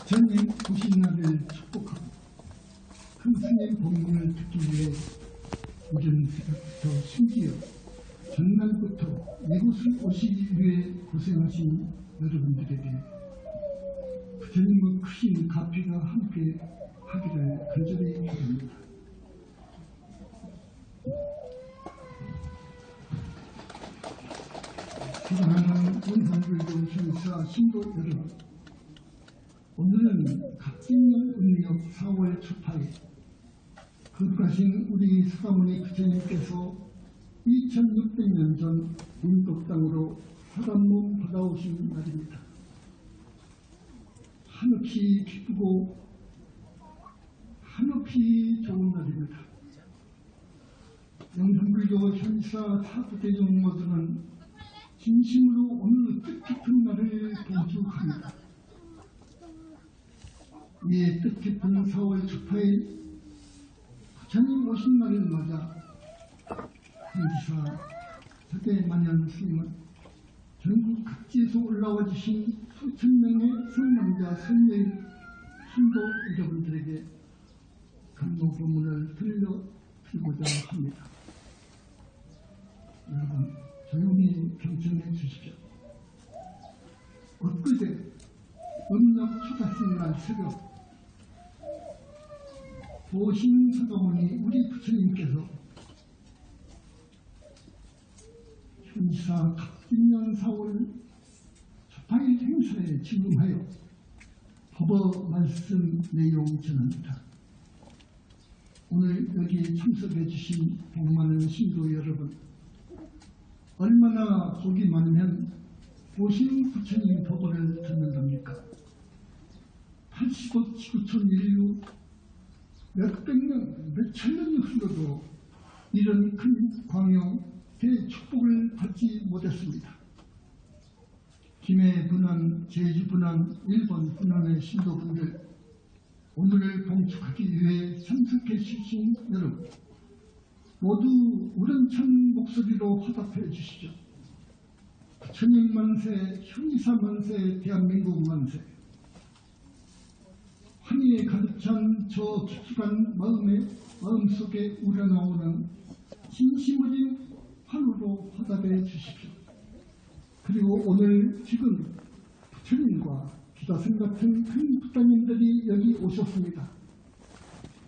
부처님 오신 날을 축복하고 큰 스님 법문을 듣기 위해 오전 새벽부터 심지어 전날부터 이곳을 오시기 위해 고생하신 여러분들에게 부처님의 크신 가피가 함께 하기를 간절히 바랍니다. 사랑하는 원산불교 현사 신도 여러분, 오늘은 갑진년 음력 4월 초파에 거룩하신 우리 사가모니 부처님께서 2600년 전 인도 땅으로 사단몸 받아오신 날입니다. 한없이 기쁘고 한없이 좋은 날입니다. 영산불교 현사 사부대중 모두는 진심으로 오늘 뜻깊은 날을 봉축합니다. 이에 뜻깊은 4월 초파일 부처님 오신 날을 맞아 현지사 서대만연 스님은 전국 각지에서 올라와 주신 수천 명의 성남자 선녀의 신도 여러분들에게 감로 법문을 들려드리고자 합니다. 여러분 조용히 경청해 주십시오. 엊그제 음력 초다신 날 새벽 보신 사가모니 우리 부처님께서 현사 갑진년 4월 초파일 행사에 진금하여 법어 말씀 내용 전합니다. 오늘 여기 참석해 주신 복많은 신도 여러분, 얼마나 복이 많으면 보신 부처님 법어를 듣는답니까? 80억 지구촌 인류 몇백 년, 몇천 년이 흘러도 이런 큰 광영 대축복을 받지 못했습니다. 김해 분한, 제주 분한, 일본 분한의 신도분들, 오늘을 봉축하기 위해 참석해 주신 여러분, 모두 우렁찬 목소리로 화답해 주시죠. 부처님 만세, 현지사 만세, 대한민국 만세. 환희에 가득 찬 저 깊숙한 마음속에 우러나오는 진심 어린 환호로 화답해 주십시오. 그리고 오늘 지금 부처님과 기다선 같은 큰 부처님들이 여기 오셨습니다.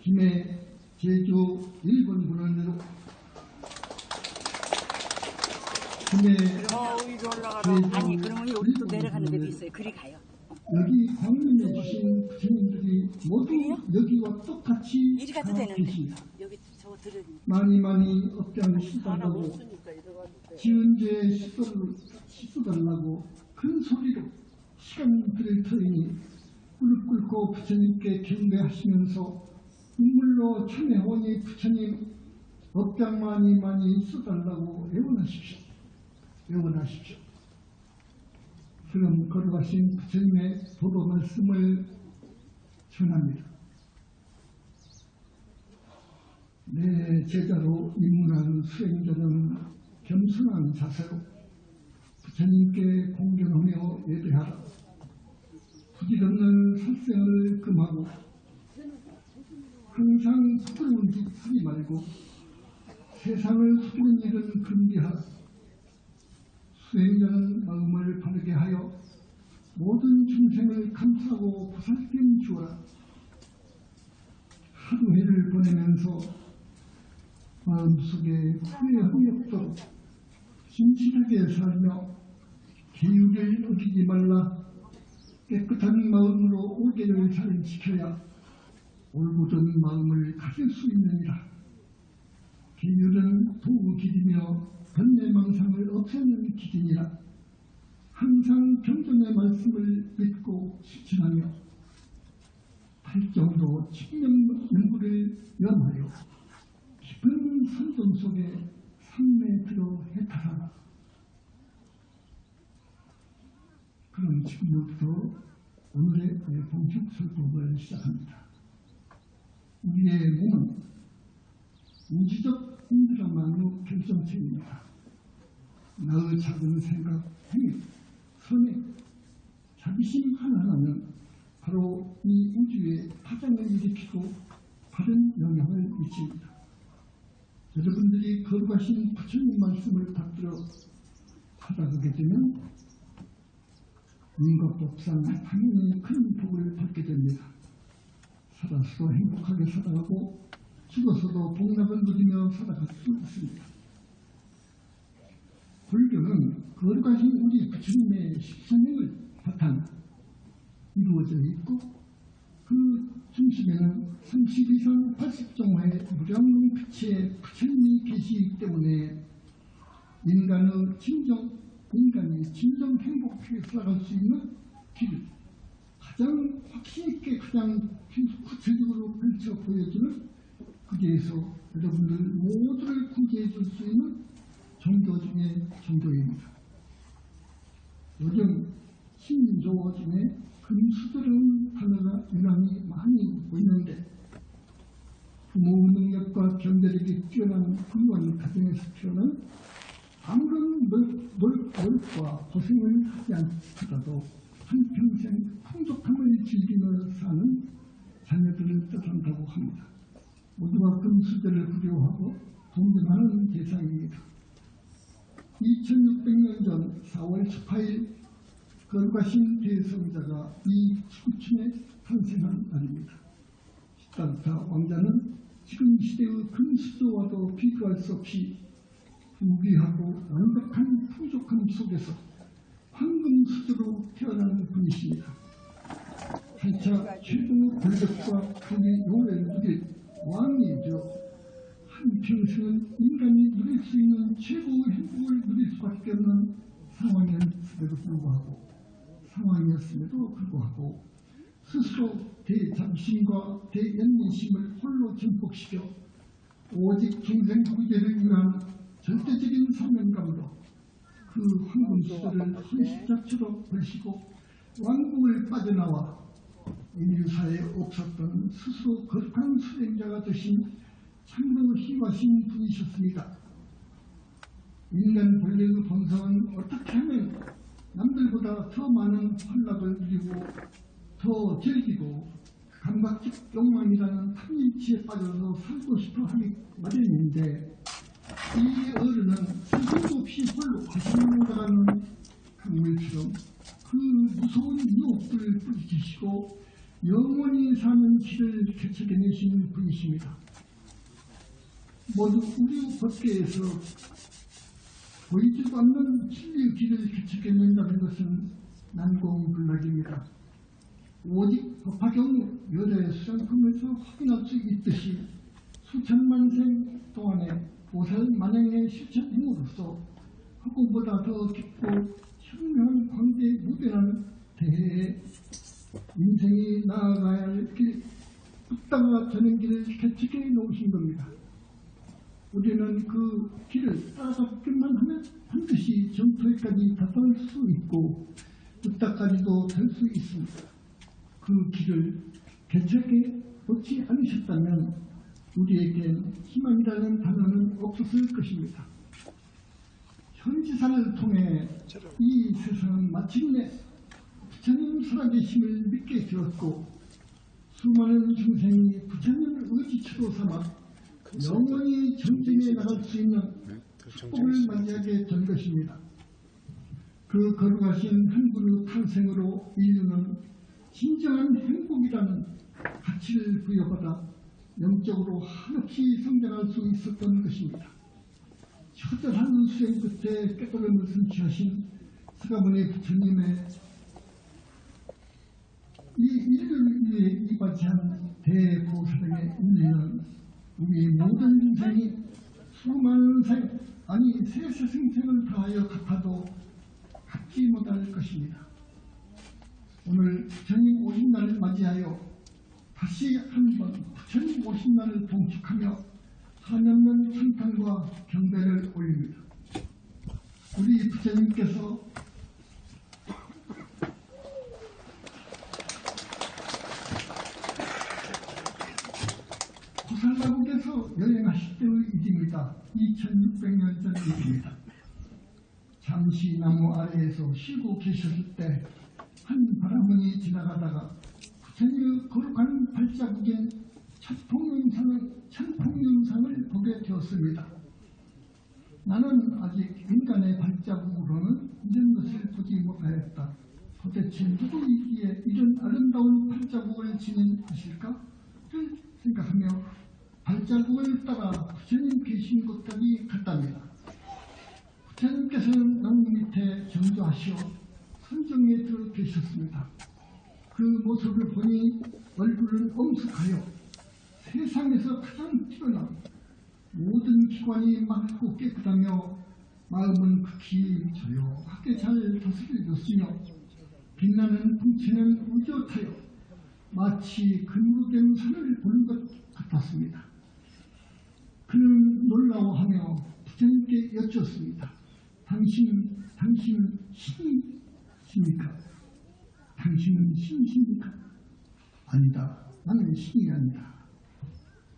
김해, 제주, 일본 분원으로 김해, 제주, 아니 그러면 여기도 내려가는 데도 있어요. 그리 가요. 여기 광림해 주신 부처님들이 모두 여기와 똑같이 이리 가도 다 되는데. 계십니다. 여기 저거 들으니. 많이 업장시달라고 지은 죄 씻어달라고 큰 소리로 시간들을 터이니 무릎 꿇고 부처님께 경배하시면서 눈물로 참회하오니 부처님 업장 많이 써달라고 애원하십시오. 애원하십시오. 그럼 걸어가신 부처님의 법어 말씀을 전합니다. 내 제자로 입문한 수행자는 겸손한 자세로 부처님께 공경하며 예배하라. 부질없는 살생을 금하고 항상 부끄러운 짓 하지 말고 세상을 속이는 일은 금기하라. 수행자는 마음을 바르게 하여 모든 중생을 감싸고 보살핌 주어라. 하루해를 보내면서 마음속에 후회함이 없도록 진실하게 살며 계율을 어기지 말라. 깨끗한 마음으로 오계를 잘 지켜야 올곧은 마음을 가질 수 있느니라. 계율은 도구 길이며 번뇌망상을 없애는 길이니라. 항상 경전의 말씀을 믿고 실천하며 팔정도 칙념연구를 염하여 깊은 선정 속에 삶에 들어 해탈하라. 그럼 지금부터 오늘의 봉축설법을 시작합니다. 우리의 몸은 우주적 힘들어만의 결정체입니다. 나의 작은 생각, 행위, 선행, 자비심 하나하나는 바로 이 우주에 파장을 일으키고 바른 영향을 미칩니다. 여러분들이 거룩하신 부처님 말씀을 받들어 살아가게 되면 인과법상 당연히 큰 복을 받게 됩니다. 살아서도 행복하게 살아가고 죽어서도 복락을 누리며 살아갈 수 있습니다. 불교는 거룩하신 우리 부처님의 십선행을 바탕 이루어져 있고 그 중심에는 30 이상 80종의 무량빛의 부처님이 계시기 때문에 인간이 진정 행복하게 살아갈 수 있는 길을 가장 확신 있게 가장 구체적으로 펼쳐 보여주는 그게에서 여러분들 모두를 구제해 줄 수 있는 종교 중에 종교입니다. 요즘 신조 중에 금수저라는 단어가 유난히 많이 보이는데 부모 능력과 경제력이 뛰어난 훌륭한 가정에서 태어난 아무런 노력과 고생을 하지 않더라도 한평생 풍족함을 즐기며 사는 자녀들을 뜻한다고 합니다. 모두가 금수저를 부러워하고 동경하는 대상입니다. 2600년 전 4월 18일 거룩하신 대성자가 이 지구촌에 탄생한 날입니다. 시달타 왕자는 지금 시대의 금수저와도 비교할 수 없이 우기하고 완벽한 풍족함 속에서 황금수저로 태어난 분이십니다. 한차 최고의 권력과 국의 요래를 누릴 왕이죠. 한평생은 인간이 누릴 수 있는 최고의 행복을 누릴 수밖에 없는 상황이었음에도 불구하고 스스로 대잠심과 대연민심을 홀로 증폭시켜 오직 중생 구제를 위한 절대적인 사명감으로 그 황금수저를 헌십자처럼 걸시고 왕궁을 빠져나와 인류사에 없었던 스스로 거룩한 수행자가 되신 참으로 희화신 분이셨습니다. 인간 본래의 본성은 어떻게 하면 남들보다 더 많은 환락을 누리고 더 즐기고 감각적 욕망이라는 탐심치에 빠져서 살고 싶어 하기 마련인데 이 어른은 스스도 없이 홀로 거슬러 올라가는 강물처럼 그 무서운 유혹들을 뿌리치시고 영원히 사는 길을 개척해내신 분이십니다. 모두 우리 법계에서 보이지도 않는 진리의 길을 개척해낸다는 것은 난공불락입니다. 오직 법화경 여자의 수장품에서 확인할 수 있듯이 수천만 생 동안에 보살 만행의 실천 행으로서 허공보다 더 깊고 현명한 광대에 무변한 대해에 인생이 나아가야 할 길, 붓다가 되는 길을 개척해 놓으신 겁니다. 우리는 그 길을 따라잡기만 하면 반드시 점토에까지 다다를 수 있고 붓다까지도 될 수 있습니다. 그 길을 개척해 놓지 않으셨다면 우리에겐 희망이라는 단어는 없었을 것입니다. 현지사를 통해 이 세상은 마침내 부처님 살아계심을 믿게 되었고 수많은 중생이 부처님을 의지처로 삼아 영원히 전쟁에 나갈 수 있는 축복을 맞이하게 된 것입니다. 그 거룩하신 한 분의 탄생으로 인류는 진정한 행복이라는 가치를 부여받아 영적으로 한없이 성장할 수 있었던 것입니다. 처절한 수행 끝에 깨달음을 성취하신 서가모니 부처님의 이 인류를 위해 이바지한 대보살의 인내는 우리 모든 인생이 수많은 생, 아니 세세생생을 다하여 갚아도 갚지 못할 것입니다. 오늘 부처님 오신 날을 맞이하여 다시 한번 부처님 오신 날을 봉축하며 한없는 찬탄과 경배를 올립니다. 우리 부처님께서 고살라국에서 여행하실 때의 일입니다. 2600년 전 일입니다. 잠시 나무 아래에서 쉬고 계셨을 때 한 바라문이 지나가다가 부처님의 거룩한 발자국인 천풍영상을 보게 되었습니다. 나는 아직 인간의 발자국으로는 이런 것을 보지 못하였다. 도대체 누구이기에 이런 아름다운 발자국을 지닌 것일까? 를 생각하며 발자국을 따라 부처님 계신 곳까지 갔답니다. 부처님께서는 나무 밑에 정조하시어 선정에 들어 계셨습니다. 그 모습을 보니 얼굴은 엄숙하여 세상에서 가장 뛰어난 모든 기관이 맑고 깨끗하며 마음은 극히 조용하게 잘 다스려졌으며 빛나는 풍채는 우젓하여 마치 금으로 된 산을 보는 것 같았습니다. 그는 놀라워하며 부처님께 여쭈었습니다. 당신은 신이십니까? 당신은 신이십니까? 아니다. 나는 신이 아니다.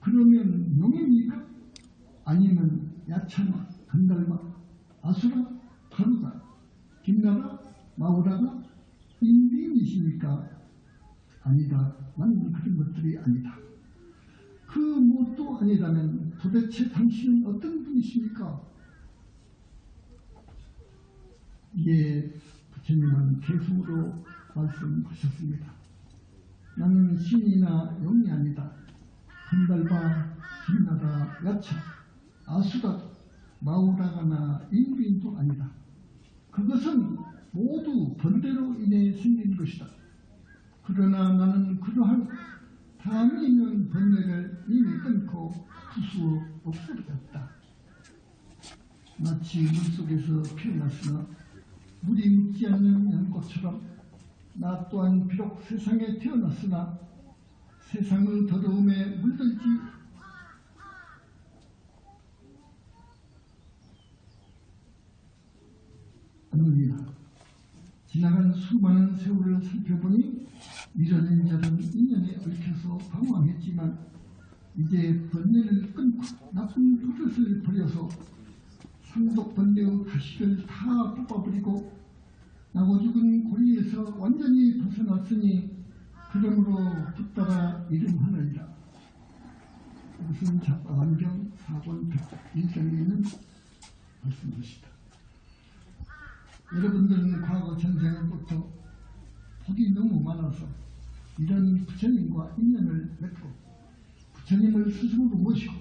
그러면 용입니까? 아니면 야차나 건달마, 아수라, 가루다, 김나라, 마우라가 인비인이십니까? 아니다. 나는 그런 것들이 아니다. 그 무엇도 아니라면 도대체 당신은 어떤 분이십니까? 이에 부처님은 계속으로 말씀하셨습니다. 나는 신이나 용이 아니다. 건달바, 김나라, 야차, 아수라, 마우라가나 인비인도 아니다. 그것은 모두 번대로 인해 생긴 것이다. 그러나 나는 그러한 다음에 있는 번뇌를 이미 끊고 투수 없어졌다. 마치 물속에서 피어났으나 물이 묻지 않는 연꽃처럼 나 또한 비록 세상에 태어났으나 세상의 더러움에 물들지 않느니라. 지나간 수많은 세월을 살펴보니 이런 저런 인연에 얽혀서 방황했지만 이제 번뇌를 끊고 나쁜 버릇을 버려서 상독번뇌의 가시를 다 뽑아버리고 나고 죽은 고리에서 완전히 벗어났으니 그러므로 붙따라 이름하느니라. 이것은 자파환경 4권 1장에 있는 말씀입니다. 여러분들은 과거 전생에부터 복이 너무 많아서 이런 부처님과 인연을 맺고 부처님을 스승으로 모시고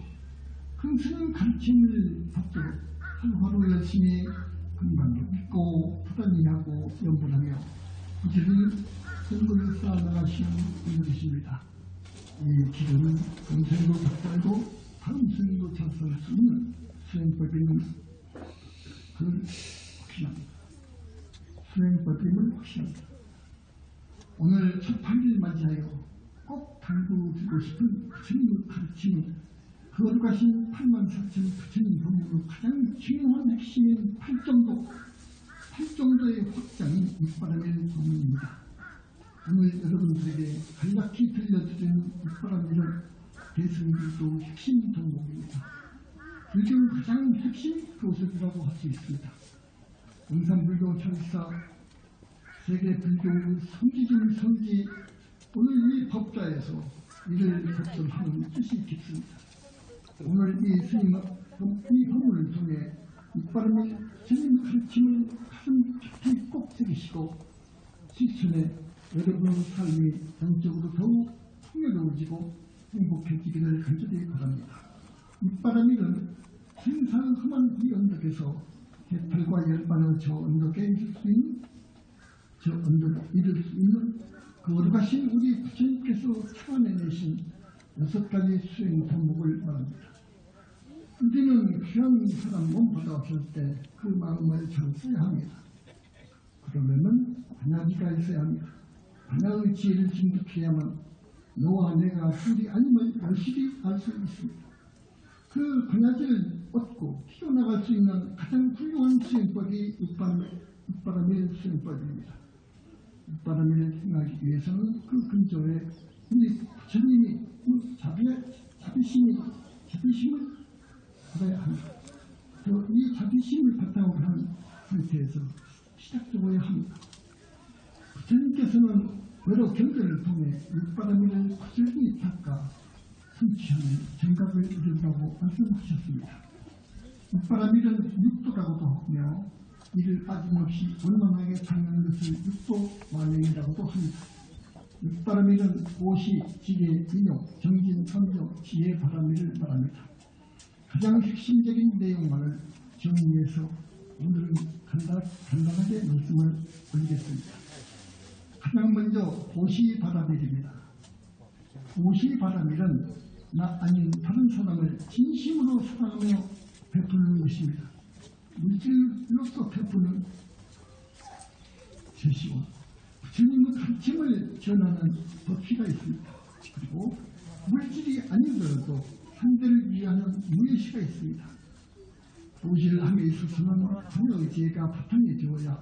그 스님 가르침을 받도록 하루하루 열심히 건강을 믿고 부단히하고 연분하며 부지런히 선물을 쌓아나가시는 분들이십니다. 이 길은 금생도 닥달고 다음 생도 찬성할 수 있는 수행법임을 확신합니다. 수행법임을 확신합니다. 오늘 첫 8일 맞이하여 꼭 당부드리고 싶은 부처님의 가르침이 거룩하신 84,000 부처님 법문의 가장 중요한 핵심인 8정도의 확장인 밑바람일 법문입니다. 오늘 여러분들에게 간략히 들려드리는 밑바람일은 대승불교 핵심 종목입니다. 불교의 가장 핵심 교섭이라고 할 수 있습니다. 영산불교 철사 세계 불교의 성지중 성지 오늘 이 법자에서 이를 거절하는 뜻이 깊습니다. 오늘 이 스님의 이 법문을 통해 밑바람일 스님 가르침을 가슴 깊이 꼭 새기시고 실천에 여러분의 삶이 영적으로 더욱 풍요로워지고 행복해지기를 간절히 바랍니다. 밑바람일은 생사의 험한 이 언덕에서 해탈과 열반의 저 언덕에 이를 수 있는 거룩하신 우리 부처님께서 참아내신 6가지 수행 종목을 말합니다. 우리는 귀한 사람 몸 받아왔을 때 그 마음을 잘 써야 합니다. 그러려면 반야지가 있어야 합니다. 반야의 지혜를 증득해야만 너와 내가 둘이 아님을 열심히 알 수 있습니다. 그 반야지를 얻고 키워나갈 수 있는 가장 훌륭한 수행법이 밑바람일 수행법입니다. 밑바람일을 행하기 위해서는 그 근처에 우리 부처님이 자비심을 받아야 합니다. 이 자비심을 바탕으로 한 상태에서 시작되어야 합니다. 부처님께서는 여러 경전을 통해 육바라밀을 부지런히 닦아 성취하는 정각을 이룬다고 말씀하셨습니다. 육바라밀은 육도라고도 하며 이를 빠짐없이 원만하게 닦는 것을 육도만행이라고도 합니다. 육바라밀은 오시, 지혜, 인욕, 정진, 선정, 지혜 바라밀을 말합니다. 가장 핵심적인 내용만을 정리해서 오늘은 간단하게 말씀을 올리겠습니다. 가장 먼저 보시바라밀입니다. 보시바라밀은 나 아닌 다른 사람을 진심으로 사랑하며 베푸는 것입니다. 물질로서 베푸는 제시고 부처님의 가르침을 전하는 법치가 있습니다. 그리고 물질이 아니더라도 상대를 위하는 무예시가 있습니다. 보시를 함에 있어서는 분야의 지혜가 바탕에 되어야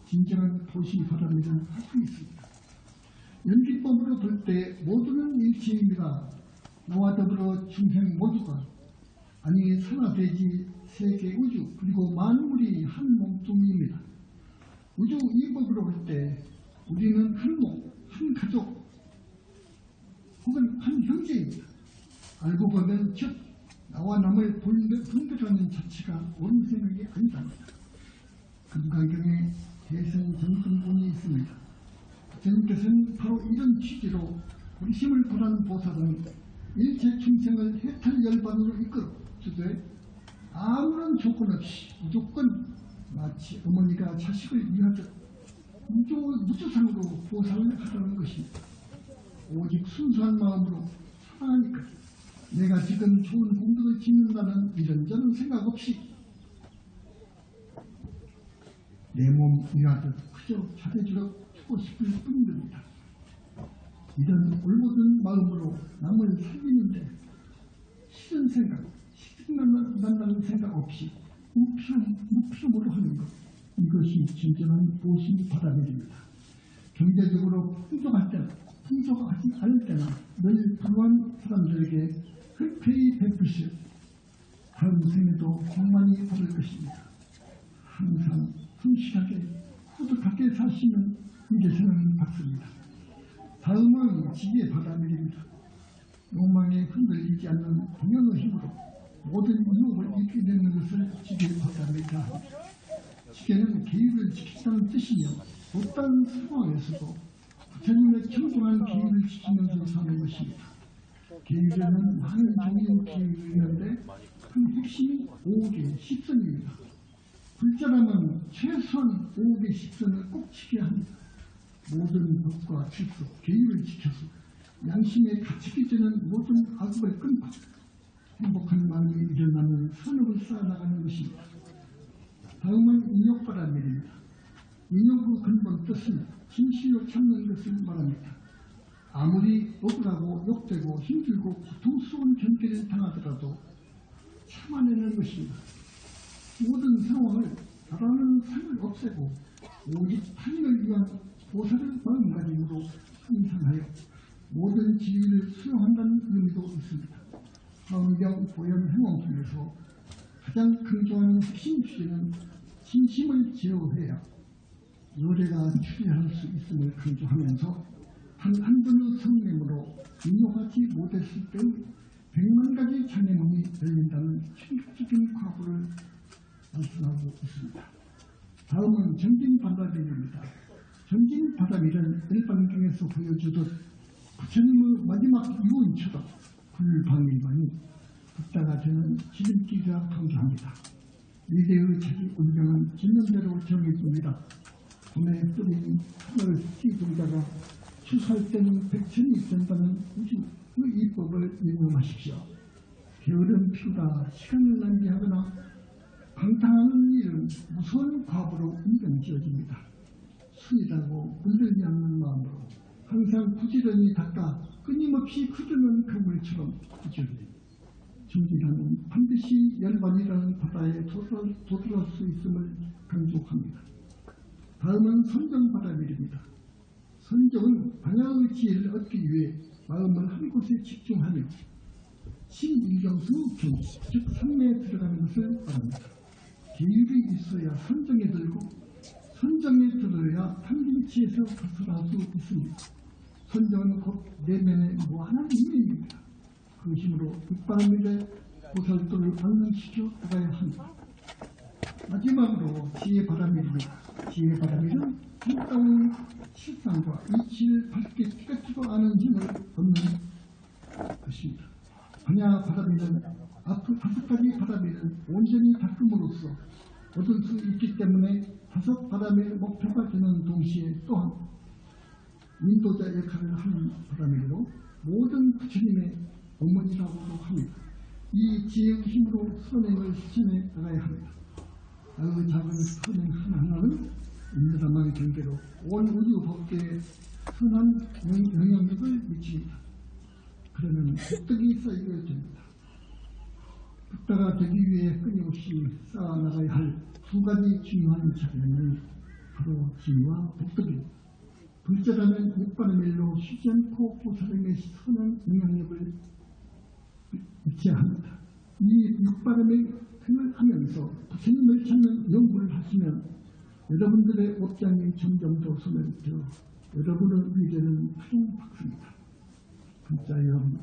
진정한 보시바라밀을 할 수 있습니다. 연기법으로 볼 때 모두는 일체입니다. 나와 더불어 중생 모두가 아니 산하대지 세계 우주 그리고 만물이 한 몸뚱이입니다. 우주 이법으로 볼 때 우리는 한 몸, 한 가족 혹은 한 형제입니다. 알고 보면 즉 나와 남을 분별하는 자체가 옳은 생각이 아니답니다. 금강경에 대선정승본이 있습니다. 부처님께서는 바로 이런 취지로 우리심을 보란 보살은 일체 충생을 해탈 열반으로 이끌어 주되 아무런 조건 없이 무조건 마치 어머니가 자식을 위하듯 무조상으로 보살을 하라는 것입니다. 오직 순수한 마음으로 사랑하니까 내가 지금 좋은 공덕을 짓는다는 이런저런 생각 없이 내 몸 위하듯 그저 잘해주고 싶을 뿐입니다. 이런 올곧은 마음으로 남을 살리는데 싫은 생각, 시증난다는 생각 없이 무표모로 하는 것, 이것이 진정한 보시바라밀입니다. 경제적으로 풍족하지 않을 때나 늘 불우한 사람들에게 흔쾌히 베푸시 다음 생에도 공만이 받을 것입니다. 항상 성실하게 뿌듯하게 사시는 이대생은 받습니다. 다음은 지혜바라밀입니다. 욕망에 흔들리지 않는 동양의 힘으로 모든 유혹을 이겨내는 것을 지혜바라밀이라 합니다. 지혜는 계율을 지키자는 뜻이며 어떤 상황에서도 부처님의 청정한 계율을 지키면서 사는 것입니다. 계율에는 많은 종류의 계율이 있는데 그 핵심이 5개 10선입니다. 불자라면 최소한 5개 10선을 꼭 지켜야 합니다. 모든 법과 질서, 계율을 지켜서 양심에 갇히기 전에 모든 악업을 끊고 행복한 마음이 일어나는 선업을 쌓아나가는 것입니다. 다음은 인욕바라밀입니다. 인욕의 근본 뜻은 진실로 참는 것을 말합니다. 아무리 억울하고 욕되고 힘들고 고통스러운 견계를 당하더라도 참아내는 것입니다. 모든 상황을 바라는 상을 없애고 오직 타인을 위한 보살의 마음가짐으로 상상하여 모든 지위를 수용한다는 의미도 있습니다. 화엄경 보현 행원편에서 가장 강조하는 핵심 주제는 진심을 제어해야 요래가 추리할 수 있음을 강조하면서 단 한 번의 성냄으로 인용하지 못했을 때의 100만 가지 장애물이 열린다는 충격적인 과거를 말씀하고 있습니다. 다음은 정진바라밀입니다. 정진바라밀은 일반경에서 보여주듯 부처님의 마지막 유언처럼 불방일만이 붓다가 되는 지름길이라 강조합니다. 미래의 자기 운명은 진면대로 정해집니다. 봄에 뿌린 하늘 띠동자가 추수할 때는 백천이 된다는 우주의 이법을 유념하십시오. 게으름 피우다 시간을 낭비하거나 방탕하는 일은 무서운 과보로 인정지어집니다. 순이라고 물들지 않는 마음으로 항상 부지런히 닦아 끊임없이 흐르는 강물처럼 부지런히 정진하는 반드시 열반이라는 바다에 도달할 수 있음을 강조합니다. 다음은 선정바라밀입니다. 선정은 방향의 지혜를 얻기 위해 마음을 한 곳에 집중하며 신일경수경, 즉 선매에 들어가는 것을 말합니다. 계율이 있어야 선정에 들고 선정에 들어야 탐진치에서 벗어날 수 있습니다. 선정은 곧 내면의 무한한 힘입니다. 그 힘으로 윗바람일에 보살도를 방문시켜 나가야 합니다. 마지막으로 지혜바람일입니다. 지혜바람일은 한가운 실상과 이치를 밝게 깨닫지도 않은 힘을 얻는 것입니다. 반야 바람일은 앞으로 5가지 바람일을 온전히 닦음으로써 얻을 수 있기 때문에 5 바람일 목표가 되는 동시에 또한 인도자 역할을 하는 바람일로 모든 부처님의 어머니라고도 합니다. 이 지혜의 힘으로 선행을 실천해 나가야 합니다. 그 작은 선행 하나하나는 인드라만 경계로 온 우주 법계에 선한 영향력을 미칩니다. 그러면 득덕이 쌓이게 됩니다. 득다가 되기 위해 끊임없이 쌓아나가야 할 2가지 중요한 차원이 바로 지혜와 복덕입니다. 둘째라면 윗바람일로 쉬지 않고 보살에게 선한 영향력을 미쳐야 합니다. 이 윗바람일 등을 하면서 부처님을 찾는 연구를 하시면 여러분들의 업장이 점점 더 소멸되어 여러분의 미래는 푸른박습니다. 진짜 여러분,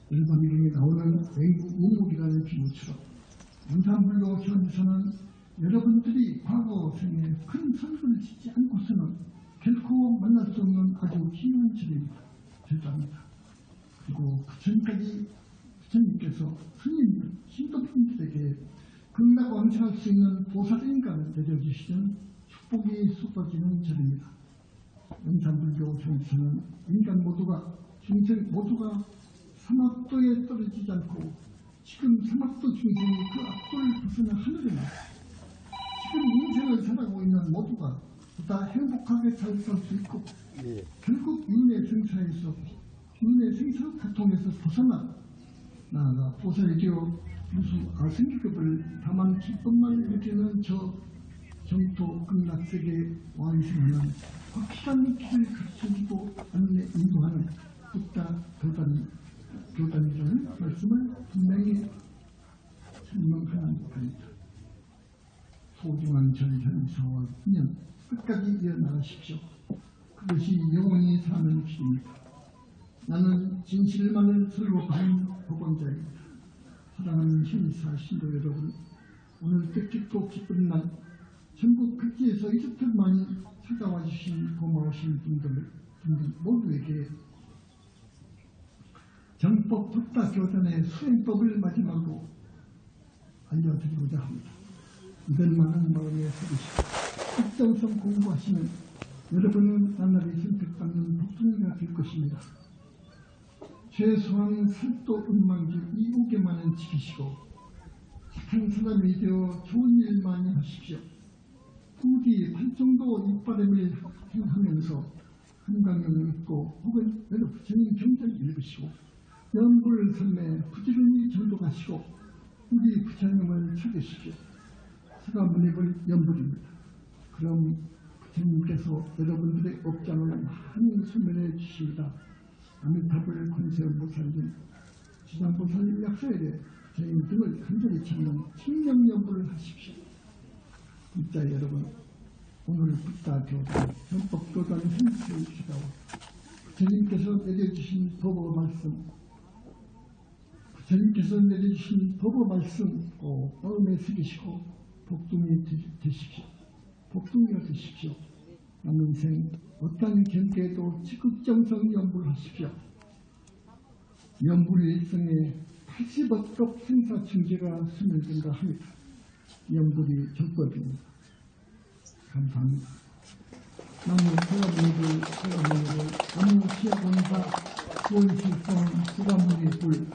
일반일행에 나오는 외국 우물이라는 비유처럼 영산불교 현에서는 여러분들이 과거 생에 큰 선수를 짓지 않고서는 결코 만날 수 없는 아주 귀한 절입니다. 절답니다. 그리고 부처님께서 스님, 신도분들에게 극락왕생할 수 있는 보살인간을 내려주시는 축복이 쏟아지는 절입니다. 영산불교 현에서는 인간 모두가 중생 모두가 삼합도에 떨어지지 않고 지금 삼합도 중생이 그 앞도를 벗어나 하늘에 나 지금 인생을 살아가고 있는 모두가 보다 행복하게 잘 살 수 있고 결국 윤회 생사에서 윤회 생사 고통에서 벗어나 나아가 보살이 되어 무수 아승기급을 다만 기쁨만 느끼는 저 정토 극락세계 왕생하는 확실한 길을 가르쳐주고 안내 인도하는 붓다 교단이라는 말씀을 분명히 설명하는 겁니다. 소중한 절현사와 인연 끝까지 이어나가십시오. 그것이 영원히 사는 길입니다. 나는 진실만을 설법하는 법원자입니다. 사랑하는 현사 신도 여러분, 오늘 뜻깊고 기쁜 날 전국 각지에서 이집트 많이 찾아와 주신 고마우신 분들 모두에게 정법 붓다 교단의 수행법을 마지막으로 알려드리고자 합니다. 이들 많은 마음에 서주시고 입정성 공부하시면 여러분은 나날이 선택받는 복둥이가 될 것입니다. 최소한 살도 은망집 이국에만은 지키시고 착한 사람이 되어 좋은 일 많이 하십시오. 부디 팔정도 윗바람을 행하면서 한강을 읽고 혹은 여러 부처님 경전을 읽으시고 연불 선매 부지런히 전도하시고 우리 부처님을 찾으십시오. 사가모니불 연불입니다. 그럼 부처님께서 여러분들의 업장을 많이 소멸해 주십니다. 아미타불 권세음보살님, 지장보살 약사일에 부처님 등을 간절히 찾는 칭명연불을 하십시오. 진짜 여러분, 오늘 붓다교단, 전법교단 행사를 기다워 부처님께서 내려주신 법의 말씀, 부처님께서 내려주신 법의 말씀 꼭 마음에 새기시고 복둥이 되십시오. 복둥이가 되십시오. 남은 생 어떤 경계에도 지극정성 연불하십시오. 연불의 일성에 80억급 생사충제가 스며든가 합니다. 연불이 절법입니다. 감사합니다. 나무 수가모니불 나무 시야본사 구원실성 수가모니불